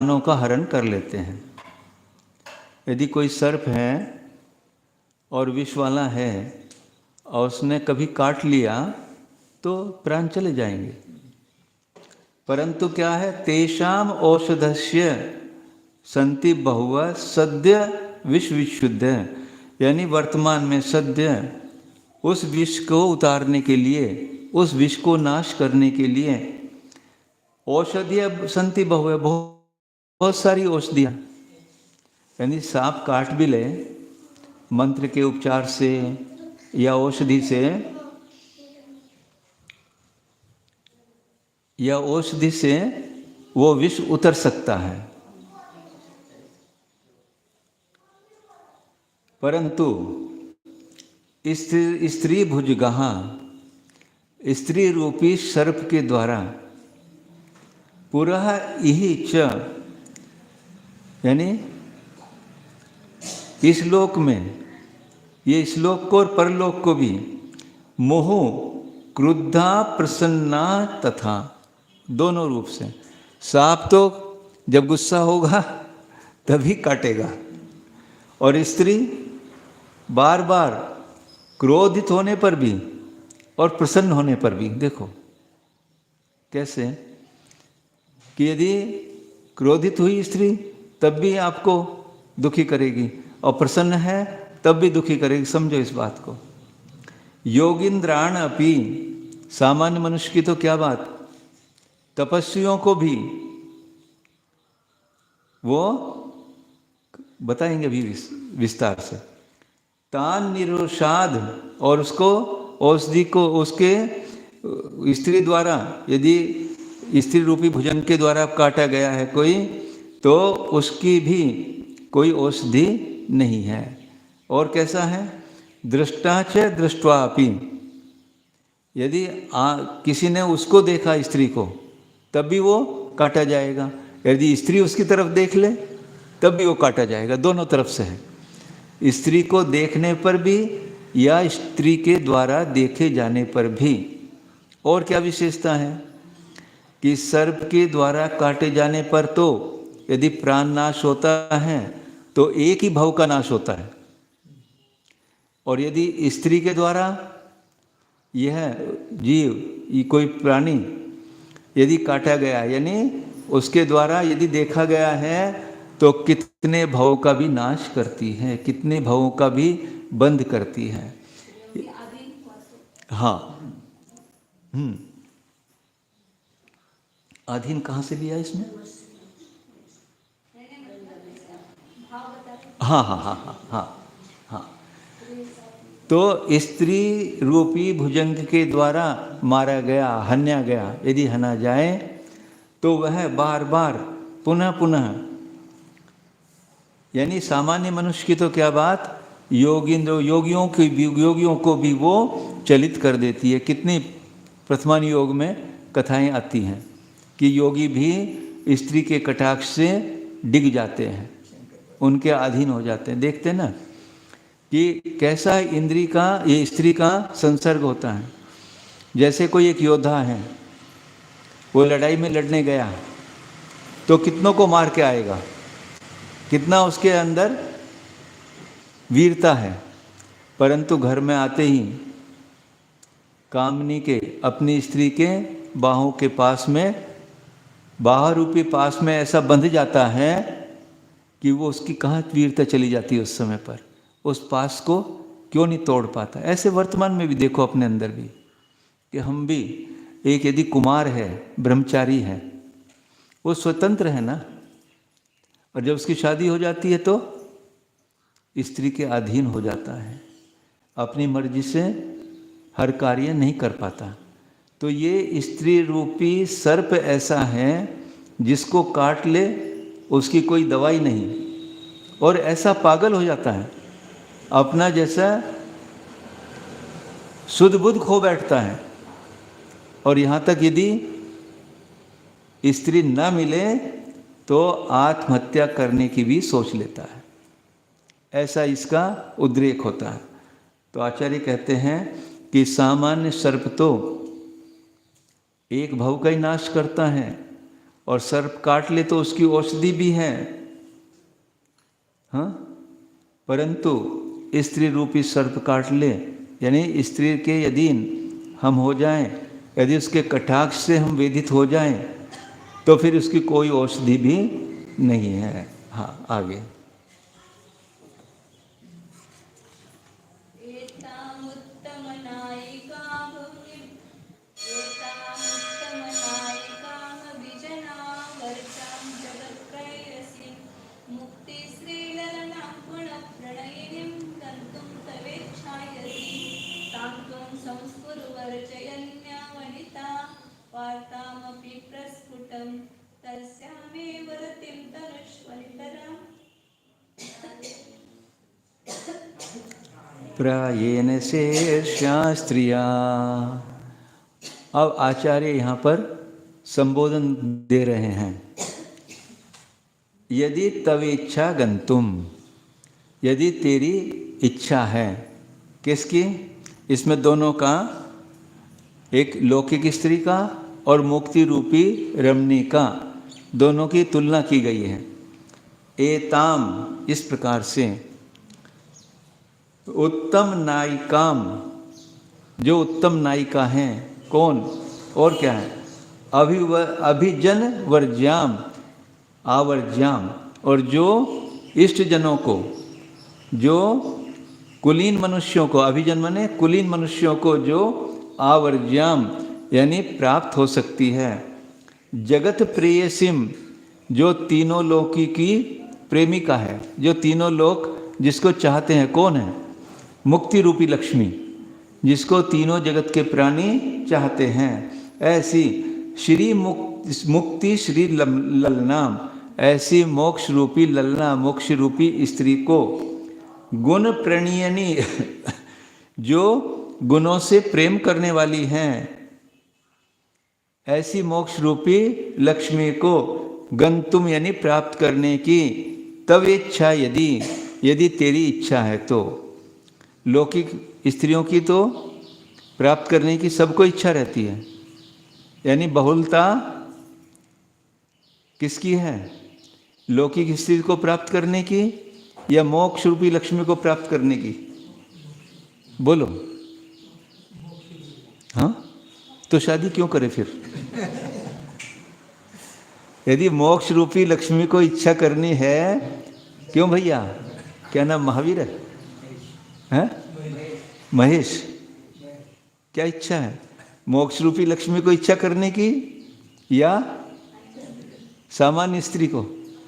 प्राणों का हरण कर लेते हैं। यदि कोई सर्प है और विष वाला है और उसने कभी काट लिया तो प्राण चले जाएंगे। परंतु क्या है, तेषाम औषधस्य संति बहुव सद्य विष विशुद्ध, यानी वर्तमान में सद्य उस विष को उतारने के लिए, उस विष को नाश करने के लिए औषधीय संति बहु, बहुत सारी औषधियाँ, यानी सांप काट भी ले मंत्र के उपचार से या औषधि से, या औषधि से वो विष उतर सकता है। परंतु स्त्री भुजगहा, स्त्री रूपी सर्प के द्वारा पुरः इहि च, यानी इस लोक में, ये श्लोक को और परलोक को भी, मोह क्रुद्धा प्रसन्ना तथा, दोनों रूप से। सांप तो जब गुस्सा होगा तभी काटेगा, और स्त्री बार बार क्रोधित होने पर भी और प्रसन्न होने पर भी। देखो कैसे कि यदि क्रोधित हुई स्त्री तब भी आपको दुखी करेगी, और प्रसन्न है तब भी दुखी करेगी। समझो इस बात को। योगिंद्राण अपि, सामान्य मनुष्य की तो क्या बात, तपस्वियों को भी वो बताएंगे भी विस्तार से। तान निरोषाद, और उसको औषधि को उसके स्त्री द्वारा, यदि स्त्री रूपी भुजन के द्वारा काटा गया है कोई, तो उसकी भी कोई औषधि नहीं है। और कैसा है, दृष्टा च दृष्ट्वापि, यदि किसी ने उसको देखा स्त्री को तब भी वो काटा जाएगा, यदि स्त्री उसकी तरफ देख ले तब भी वो काटा जाएगा। दोनों तरफ से है, स्त्री को देखने पर भी या स्त्री के द्वारा देखे जाने पर भी। और क्या विशेषता है कि सर्प के द्वारा काटे जाने पर तो यदि प्राण नाश होता है तो एक ही भव का नाश होता है, और यदि स्त्री के द्वारा यह जीव, ये कोई प्राणी यदि काटा गया, यानी उसके द्वारा यदि देखा गया है, तो कितने भवों का भी नाश करती है, कितने भवों का भी बंद करती है। हाँ, अधीन कहाँ से लिया इसमें? हाँ हाँ हाँ हाँ हाँ हाँ। तो स्त्री रूपी भुजंग के द्वारा मारा गया, हन्या गया, यदि हना जाए तो वह बार बार पुनः पुनः, यानी सामान्य मनुष्य की तो क्या बात, योगियों को भी वो चलित कर देती है। कितनी प्रथमान योग में कथाएं आती हैं कि योगी भी स्त्री के कटाक्ष से डिग जाते हैं, उनके अधीन हो जाते हैं। देखते ना कि कैसा इंद्री का, ये स्त्री का संसर्ग होता है। जैसे कोई एक योद्धा है, वो लड़ाई में लड़ने गया तो कितनों को मार के आएगा, कितना उसके अंदर वीरता है, परंतु घर में आते ही कामनी के, अपनी स्त्री के बाहों के पास में, बाह रूपी पास में ऐसा बंध जाता है कि वो उसकी कहाँ वीरता चली जाती है उस समय पर, उस पास को क्यों नहीं तोड़ पाता। ऐसे वर्तमान में भी देखो अपने अंदर भी, कि हम भी, एक यदि कुमार है, ब्रह्मचारी है, वो स्वतंत्र है ना, और जब उसकी शादी हो जाती है तो स्त्री के अधीन हो जाता है, अपनी मर्जी से हर कार्य नहीं कर पाता। तो ये स्त्री रूपी सर्प ऐसा है जिसको काट ले उसकी कोई दवाई नहीं, और ऐसा पागल हो जाता है, अपना जैसा शुद्ध बुद्ध खो बैठता है, और यहाँ तक यदि स्त्री न मिले तो आत्महत्या करने की भी सोच लेता है। ऐसा इसका उद्रेक होता है। तो आचार्य कहते हैं कि सामान्य सर्प तो एक भव का ही नाश करता है, और सर्प काट ले तो उसकी औषधि भी है, हाँ। परंतु स्त्री रूपी सर्प काट ले, यानी स्त्री के यदि हम हो जाएं, यदि उसके कटाक्ष से हम वेदित हो जाएं, तो फिर उसकी कोई औषधि भी नहीं है। हाँ, आगे। प्रायेण से शास्त्रिया। अब आचार्य यहाँ पर संबोधन दे रहे हैं। यदि तव इच्छा गंतुम, यदि तेरी इच्छा है, किसकी? इसमें दोनों का, एक लौकिक स्त्री का और मुक्ति रूपी रमणी का, दोनों की तुलना की गई है। एताम, इस प्रकार से, उत्तम नायिकाम, जो उत्तम नायिका हैं, कौन और क्या है? अभिजन वर्ज्याम, आवर्ज्याम, और जो इष्ट जनों को, जो कुलीन मनुष्यों को, अभिजन माने कुलीन मनुष्यों को जो आवर्ज्याम यानी प्राप्त हो सकती है। जगत प्रेयसीम, जो तीनों लोकी की प्रेमिका है, जो तीनों लोक जिसको चाहते हैं, कौन है? मुक्ति रूपी लक्ष्मी, जिसको तीनों जगत के प्राणी चाहते हैं। ऐसी श्री मुक्ति श्री ललनाम, ऐसी मोक्ष रूपी ललना, मोक्ष रूपी स्त्री को गुण प्रणयनी जो गुणों से प्रेम करने वाली हैं, ऐसी मोक्ष रूपी लक्ष्मी को गंतुम यानी प्राप्त करने की तब इच्छा, यदि तेरी इच्छा है तो। लौकिक स्त्रियों की तो प्राप्त करने की सबको इच्छा रहती है, यानी बहुलता किसकी है? लौकिक स्त्री को प्राप्त करने की या मोक्ष रूपी लक्ष्मी को प्राप्त करने की? बोलो। हाँ, तो शादी क्यों करे फिर? यदि मोक्ष रूपी लक्ष्मी को इच्छा करनी है, क्यों भैया? क्या नाम महावीर है? महेश, क्या इच्छा है? मोक्ष रूपी लक्ष्मी को इच्छा करने की या सामान्य स्त्री को?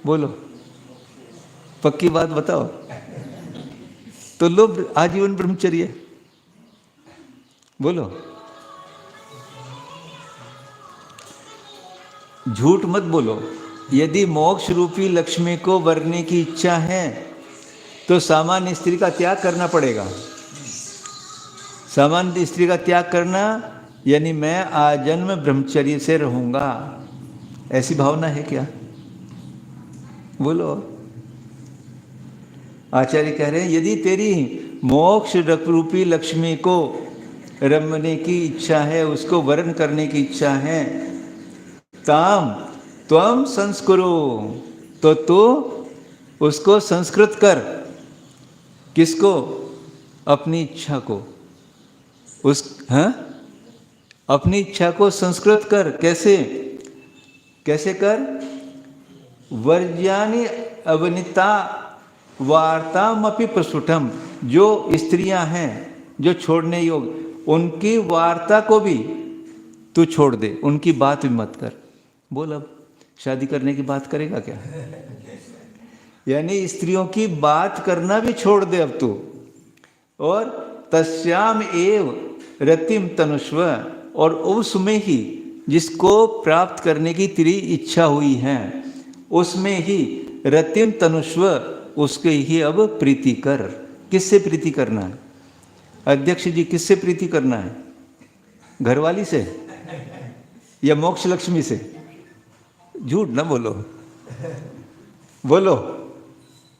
बोलो, पक्की बात बताओ। तो लो आजीवन ब्रह्मचर्य, बोलो, झूठ मत बोलो। यदि मोक्ष रूपी लक्ष्मी को वरने की इच्छा है तो सामान्य स्त्री का त्याग करना पड़ेगा। सामान्य स्त्री का त्याग करना यानी मैं आजन्म ब्रह्मचर्य से रहूंगा, ऐसी भावना है क्या? बोलो। आचार्य कह रहे हैं यदि तेरी मोक्ष रूपी लक्ष्मी को रमने की इच्छा है, उसको वरण करने की इच्छा है, ताम त्वम संस्कुरु, तो तू उसको संस्कृत कर। किसको? अपनी इच्छा को। अपनी इच्छा को संस्कृत कर। कैसे कर? वर्ज्यानि अवनिता वार्तामपि प्रस्फुटम, जो स्त्रियां हैं जो छोड़ने योग्य, उनकी वार्ता को भी तू छोड़ दे, उनकी बात भी मत कर। बोल, अब शादी करने की बात करेगा क्या? यानी स्त्रियों की बात करना भी छोड़ दे अब तू। और तस्याम एव रतिम तनुष्व, और उसमें ही जिसको प्राप्त करने की तेरी इच्छा हुई है, उसमें ही रतिम तनुष्व, उसके ही अब प्रीति कर। किससे प्रीति करना है? अध्यक्ष जी, किससे प्रीति करना है? घरवाली से या मोक्ष लक्ष्मी से? झूठ ना बोलो, बोलो।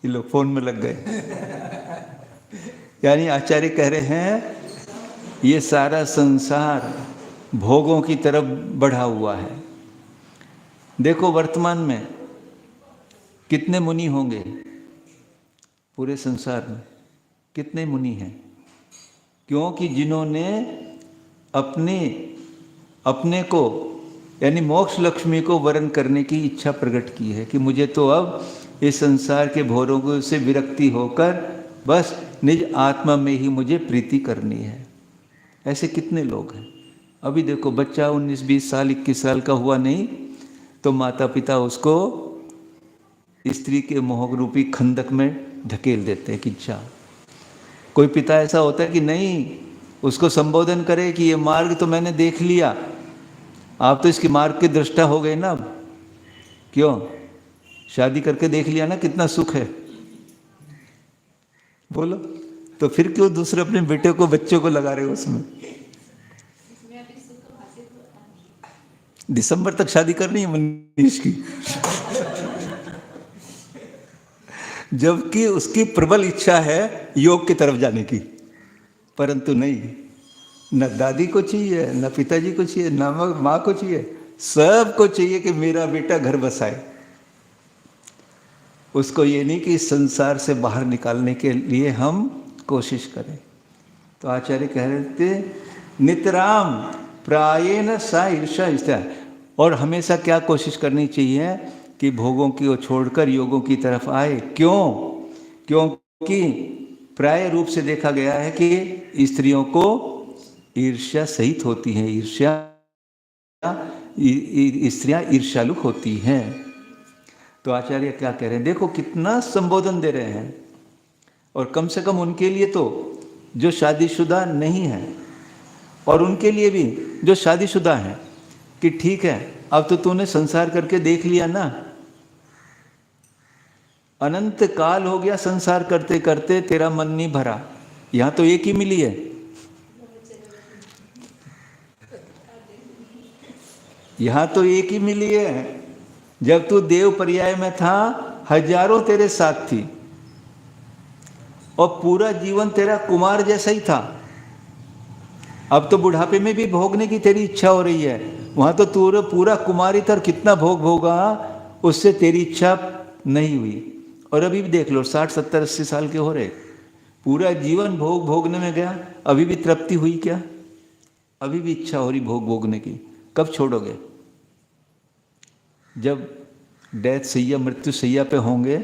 ये लोग फोन में लग गए। यानी आचार्य कह रहे हैं ये सारा संसार भोगों की तरफ बढ़ा हुआ है। देखो वर्तमान में कितने मुनि होंगे पूरे संसार में, कितने मुनि हैं, क्योंकि जिन्होंने अपने अपने को यानी मोक्ष लक्ष्मी को वरण करने की इच्छा प्रकट की है कि मुझे तो अब इस संसार के भोगों से विरक्ति होकर बस निज आत्मा में ही मुझे प्रीति करनी है। ऐसे कितने लोग हैं। अभी देखो बच्चा 19-20 साल 21 साल का हुआ नहीं तो माता पिता उसको स्त्री के मोह रूपी खंदक में ढकेल देते हैं कि जा। कोई पिता ऐसा होता है कि नहीं, उसको संबोधन करे कि ये मार्ग तो मैंने देख लिया, आप तो इसके मार्ग के दृष्टा हो गए ना। अब क्यों, शादी करके देख लिया ना कितना सुख है, बोलो तो फिर क्यों दूसरे अपने बेटे को बच्चों को लगा रहे हो उसमें। दिसंबर तक शादी करनी है मनीष की जबकि उसकी प्रबल इच्छा है योग की तरफ जाने की, परंतु नहीं, न दादी को चाहिए, न पिताजी को चाहिए, न माँ को चाहिए, सबको चाहिए कि मेरा बेटा घर बसाए। उसको ये नहीं कि इस संसार से बाहर निकालने के लिए हम कोशिश करें। तो आचार्य कह रहे थे नितराम प्रायेण सा ईर्षा इष्टा, और हमेशा क्या कोशिश करनी चाहिए कि भोगों की ओर छोड़कर योगों की तरफ आए। क्यों, क्योंकि प्राय रूप से देखा गया है कि स्त्रियों को ईर्ष्या सहित होती हैं, स्त्रियां ईर्ष्यालु होती हैं। तो आचार्य क्या कह रहे हैं, देखो कितना संबोधन दे रहे हैं, और कम से कम उनके लिए तो जो शादीशुदा नहीं है और उनके लिए भी जो शादीशुदा है कि ठीक है अब तो तूने संसार करके देख लिया ना, अनंत काल हो गया संसार करते करते तेरा मन नहीं भरा, यहां तो एक ही मिली है, यहां तो एक ही मिली है। जब तू देव पर्याय में था हजारों तेरे साथ थी और पूरा जीवन तेरा कुमार जैसा ही था। अब तो बुढ़ापे में भी भोगने की तेरी इच्छा हो रही है, वहां तो तू पूरा कुमारी था, कितना भोग भोगा, उससे तेरी इच्छा नहीं हुई। और अभी भी देख लो 60 70 80 साल के हो रहे, पूरा जीवन भोग भोगने में गया, अभी भी तृप्ति हुई क्या, अभी भी इच्छा हो रही भोग भोगने की। कब छोड़ोगे, जब डेथ सैया मृत्यु सैया पे होंगे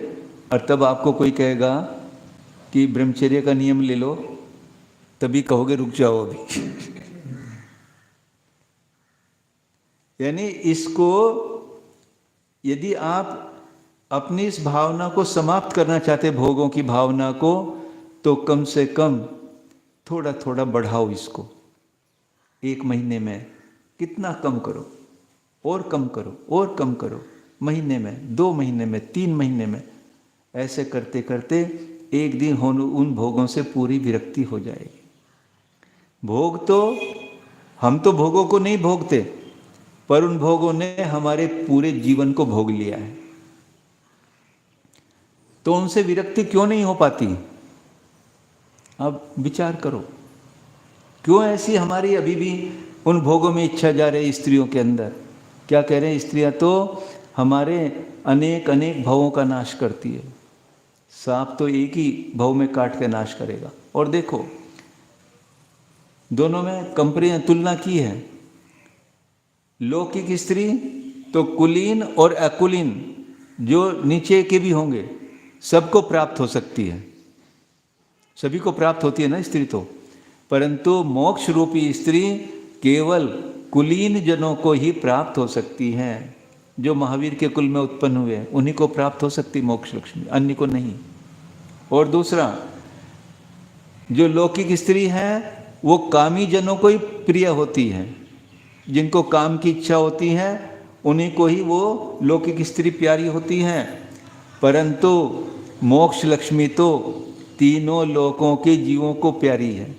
और तब आपको कोई कहेगा कि ब्रह्मचर्य का नियम ले लो, तभी कहोगे रुक जाओ अभी यानी इसको यदि आप अपनी इस भावना को समाप्त करना चाहते, भोगों की भावना को, तो कम से कम थोड़ा थोड़ा बढ़ाओ इसको। 1 महीने में कितना कम करो, और कम करो, और कम करो, महीने में, 2 महीने में, 3 महीने में, ऐसे करते करते एक दिन उन भोगों से पूरी विरक्ति हो जाएगी। भोग तो हम तो भोगों को नहीं भोगते, पर उन भोगों ने हमारे पूरे जीवन को भोग लिया है, तो उनसे विरक्ति क्यों नहीं हो पाती। अब विचार करो क्यों ऐसी हमारी अभी भी उन भोगों में इच्छा जा रही स्त्रियों के अंदर। क्या कह रहे हैं, स्त्रियां तो हमारे अनेक अनेक भवों का नाश करती है, सांप तो एक ही भव में काट के नाश करेगा। और देखो दोनों में कंपेरिजन तुलना की है, लौकिक स्त्री तो कुलीन और अकुलीन जो नीचे के भी होंगे सबको प्राप्त हो सकती है, सभी को प्राप्त होती है ना स्त्री तो, परंतु मोक्ष रूपी स्त्री केवल कुलीन जनों को ही प्राप्त हो सकती हैं। जो महावीर के कुल में उत्पन्न हुए उन्हीं को प्राप्त हो सकती मोक्ष लक्ष्मी, अन्य को नहीं। और दूसरा, जो लौकिक स्त्री है वो कामी जनों को ही प्रिय होती है, जिनको काम की इच्छा होती है उन्हीं को ही वो लौकिक स्त्री प्यारी होती हैं। परंतु मोक्ष लक्ष्मी तो तीनों लोकों के जीवों को प्यारी है।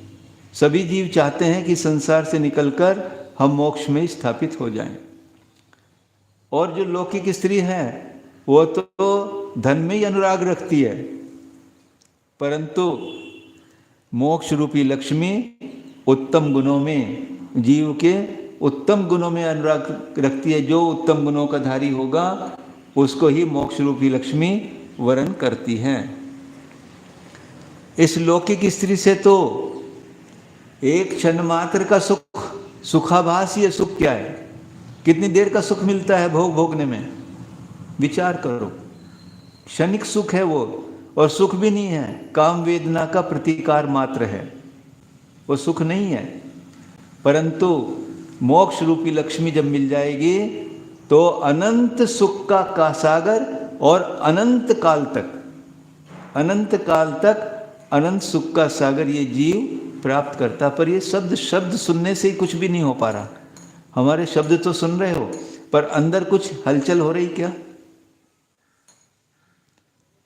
सभी जीव चाहते हैं कि संसार से निकलकर हम मोक्ष में स्थापित हो जाएं। और जो लौकिक स्त्री है वो तो धन में ही अनुराग रखती है, परंतु मोक्ष रूपी लक्ष्मी उत्तम गुणों में जीव के उत्तम गुणों में अनुराग रखती है। जो उत्तम गुणों का धारी होगा उसको ही मोक्ष रूपी लक्ष्मी वरण करती है। इस लौकिक स्त्री से तो एक क्षण मात्र का सुख, सुखाभास, ये सुख क्या है? कितनी देर का सुख मिलता है भोगने में? विचार करो, क्षणिक सुख है वो, और सुख भी नहीं है, काम वेदना का प्रतिकार मात्र है, वो सुख नहीं है। परंतु मोक्ष रूपी लक्ष्मी जब मिल जाएगी तो अनंत सुख का सागर, और अनंत काल तक अनंत सुख का सागर ये जीव प्राप्त करता। पर ये शब्द सुनने से ही कुछ भी नहीं हो पा रहा। हमारे शब्द तो सुन रहे हो, पर अंदर कुछ हलचल हो रही क्या?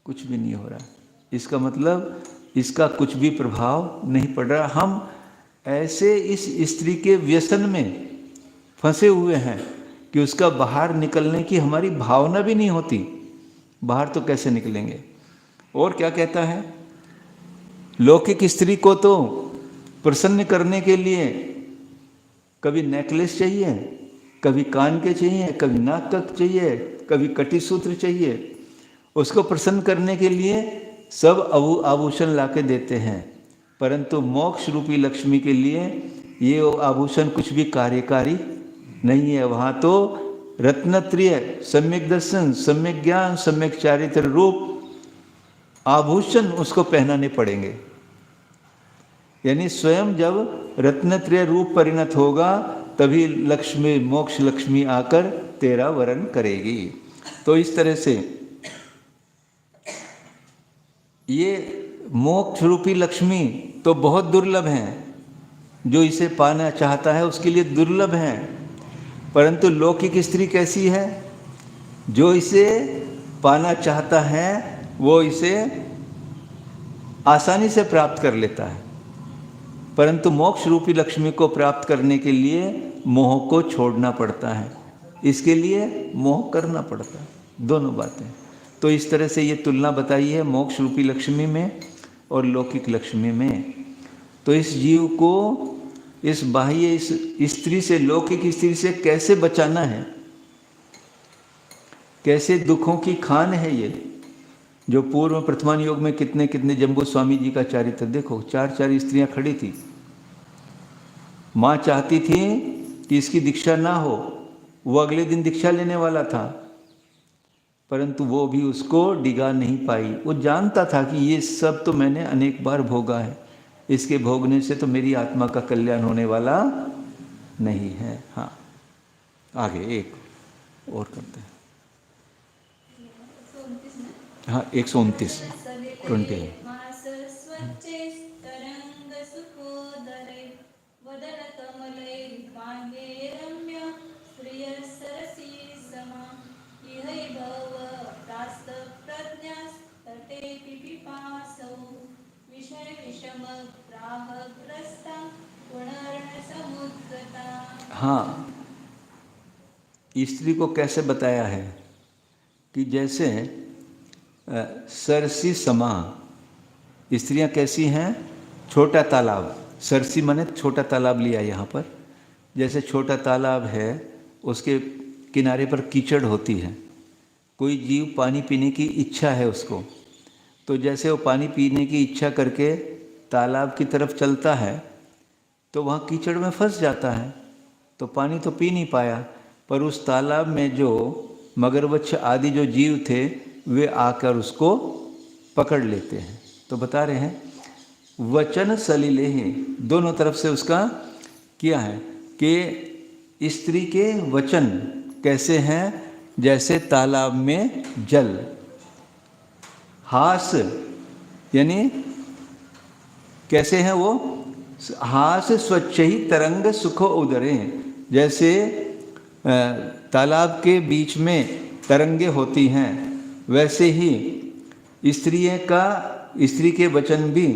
कुछ भी नहीं हो रहा। इसका मतलब इसका कुछ भी प्रभाव नहीं पड़ रहा। हम ऐसे इस स्त्री के व्यसन में फंसे हुए हैं कि उसका बाहर निकलने की हमारी भावना भी नहीं होती। बाहर तो कैसे निकलेंगे? और क्या कहता है? लौकिक स्त्री को तो प्रसन्न करने के लिए कभी नेकलेस चाहिए, कभी कान के चाहिए, कभी नाक का चाहिए, कभी कटिसूत्र चाहिए। उसको प्रसन्न करने के लिए सब आभूषण लाके देते हैं। परंतु मोक्ष रूपी लक्ष्मी के लिए ये आभूषण कुछ भी कार्यकारी नहीं है। वहाँ तो रत्नत्रय, सम्यक दर्शन, सम्यक ज्ञान, सम्यक चारित्र रूप आभूषण उसको पहनाने पड़ेंगे। यानी स्वयं जब रत्नत्रय रूप परिणत होगा तभी लक्ष्मी, मोक्ष लक्ष्मी आकर तेरा वरण करेगी। तो इस तरह से ये मोक्ष रूपी लक्ष्मी तो बहुत दुर्लभ है। जो इसे पाना चाहता है उसके लिए दुर्लभ है। परंतु लौकिक स्त्री कैसी है? जो इसे पाना चाहता है वो इसे आसानी से प्राप्त कर लेता है। परंतु मोक्ष रूपी लक्ष्मी को प्राप्त करने के लिए मोह को छोड़ना पड़ता है। इसके लिए मोह करना पड़ता है। दोनों बातें। तो इस तरह से ये तुलना बताई है मोक्ष रूपी लक्ष्मी में और लौकिक लक्ष्मी में। तो इस जीव को इस बाह्य इस स्त्री से, लौकिक स्त्री से कैसे बचाना है? कैसे दुखों की खान है ये? जो पूर्व प्रथमान योग में कितने कितने जम्बू स्वामी जी का चारित्र देखो, 4 स्त्रियां खड़ी थी। माँ चाहती थी कि इसकी दीक्षा ना हो, वो अगले दिन दीक्षा लेने वाला था, परंतु वो भी उसको डिगा नहीं पाई। वो जानता था कि ये सब तो मैंने अनेक बार भोगा है, इसके भोगने से तो मेरी आत्मा का कल्याण होने वाला नहीं है। हाँ, आगे एक और करते हैं। हाँ, 129 20। हाँ, स्त्री को कैसे बताया है कि जैसे सरसी समा, स्त्रियां कैसी हैं? छोटा तालाब, सरसी माने छोटा तालाब लिया यहाँ पर। जैसे छोटा तालाब है, उसके किनारे पर कीचड़ होती है। कोई जीव पानी पीने की इच्छा है उसको, तो जैसे वो पानी पीने की इच्छा करके तालाब की तरफ चलता है तो वहाँ कीचड़ में फंस जाता है, तो पानी तो पी नहीं पाया। पर उस तालाब में जो मगरमच्छ आदि जो जीव थे वे आकर उसको पकड़ लेते हैं। तो बता रहे हैं वचन सलिले हैं, दोनों तरफ से उसका किया है कि स्त्री के वचन कैसे हैं? जैसे तालाब में जल। हास यानी कैसे हैं वो? हास स्वच्छ ही तरंग सुखो उदरे। जैसे तालाब के बीच में तरंगे होती हैं, वैसे ही स्त्री के वचन भी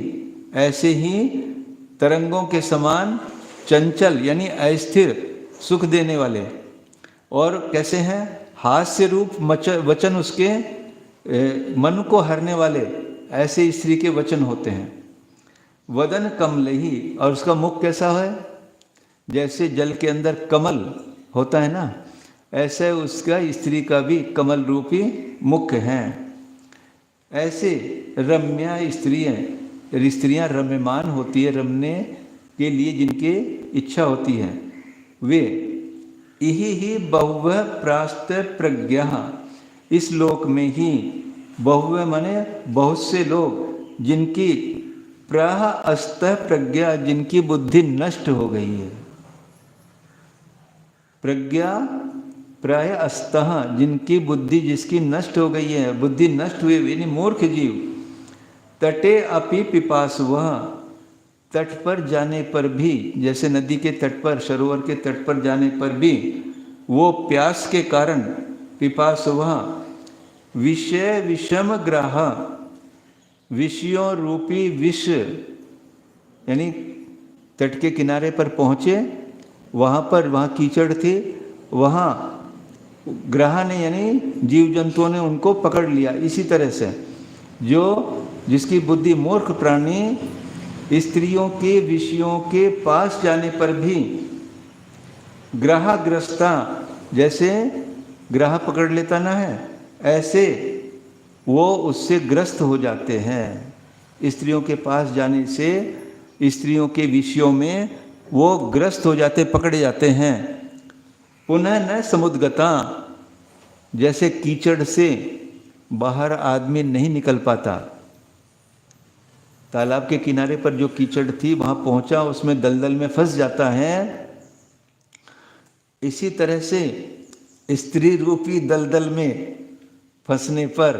ऐसे ही तरंगों के समान चंचल यानी अस्थिर सुख देने वाले। और कैसे हैं? हास्य रूप वचन उसके मन को हरने वाले ऐसे स्त्री के वचन होते हैं। वदन कमलही, और उसका मुख कैसा है? जैसे जल के अंदर कमल होता है ना, ऐसे उसका स्त्री का भी कमल रूपी मुख है। ऐसे रम्या स्त्रियां रम्यमान होती है, रमने के लिए जिनके इच्छा होती है, वे यही ही बहुवह प्रास्त प्रज्ञा, इस लोक में ही बहुवह माने बहुत से लोग जिनकी प्राह अस्तः प्रज्ञा, जिनकी बुद्धि नष्ट हो गई है। प्रज्ञा प्राय अस्तः, जिनकी बुद्धि जिसकी नष्ट हो गई है, बुद्धि नष्ट हुई यानी मूर्ख जीव, तटे अपि पिपासुवः, तट पर जाने पर भी, जैसे नदी के तट पर, सरोवर के तट पर जाने पर भी वो प्यास के कारण पिपासुवः विषय विषम ग्राह, विषयों रूपी विष, यानी तट के किनारे पर पहुँचे, वहाँ कीचड़ थे, वहाँ ग्रह ने यानी जीव जंतुओं ने उनको पकड़ लिया। इसी तरह से जिसकी बुद्धि मूर्ख प्राणी स्त्रियों के विषयों के पास जाने पर भी ग्रहग्रस्ता, जैसे ग्रह पकड़ लेता ना है, ऐसे वो उससे ग्रस्त हो जाते हैं। स्त्रियों के पास जाने से स्त्रियों के विषयों में वो ग्रस्त हो जाते, पकड़े जाते हैं। पुनः न समुद्गता, जैसे कीचड़ से बाहर आदमी नहीं निकल पाता, तालाब के किनारे पर जो कीचड़ थी वहां पहुंचा, उसमें दलदल में फंस जाता है। इसी तरह से स्त्री रूपी दलदल में फंसने पर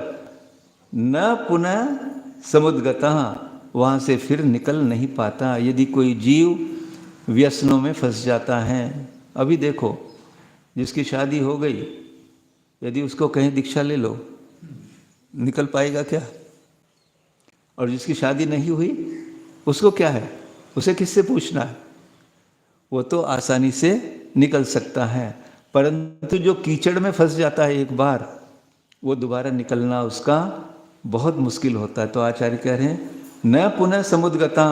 न पुनः समुद्गता, वहां से फिर निकल नहीं पाता। यदि कोई जीव व्यसनों में फंस जाता है, अभी देखो जिसकी शादी हो गई, यदि उसको कहीं दीक्षा ले लो, निकल पाएगा क्या? और जिसकी शादी नहीं हुई उसको क्या है, उसे किससे पूछना है? वो तो आसानी से निकल सकता है, परंतु जो कीचड़ में फंस जाता है एक बार, वो दोबारा निकलना उसका बहुत मुश्किल होता है। तो आचार्य कह रहे हैं न पुनः समुद्गता,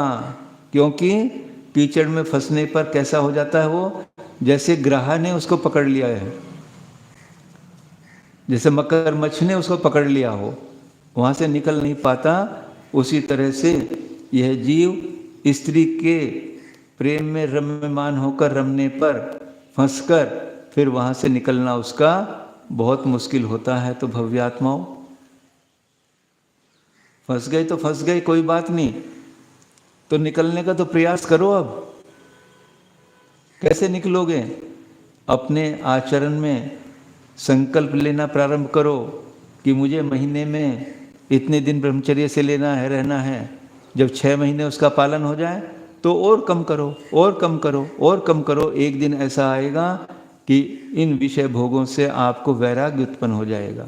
क्योंकि कीचड़ में फंसने पर कैसा हो जाता है वो, जैसे ग्रह ने उसको पकड़ लिया है, जैसे मगरमच्छ ने उसको पकड़ लिया हो, वहाँ से निकल नहीं पाता। उसी तरह से यह जीव स्त्री के प्रेम में रम्यमान होकर रमने पर फंसकर फिर वहाँ से निकलना उसका बहुत मुश्किल होता है। तो भव्यात्माओं, फंस गए तो फंस गए, कोई बात नहीं, तो निकलने का तो प्रयास करो। अब कैसे निकलोगे? अपने आचरण में संकल्प लेना प्रारंभ करो कि मुझे महीने में इतने दिन ब्रह्मचर्य से लेना है, रहना है। जब 6 महीने उसका पालन हो जाए तो और कम करो, और कम करो, और कम करो। एक दिन ऐसा आएगा कि इन विषय भोगों से आपको वैराग्य उत्पन्न हो जाएगा।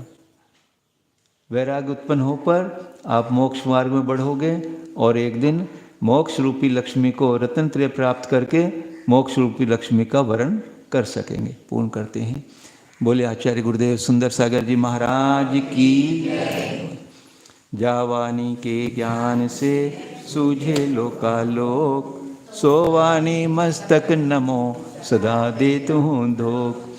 वैराग्य उत्पन्न हो पर आप मोक्ष मार्ग में बढ़ोगे और एक दिन मोक्ष रूपी लक्ष्मी को रत्न त्रय प्राप्त करके मोक्ष रूपी लक्ष्मी का वरण कर सकेंगे। पूर्ण करते हैं। बोले आचार्य गुरुदेव सुंदर सागर जी महाराज की। जावानी के ज्ञान से सूझे लोकालोक, सोवानी मस्तक नमो सदा देतु हूँ धोख।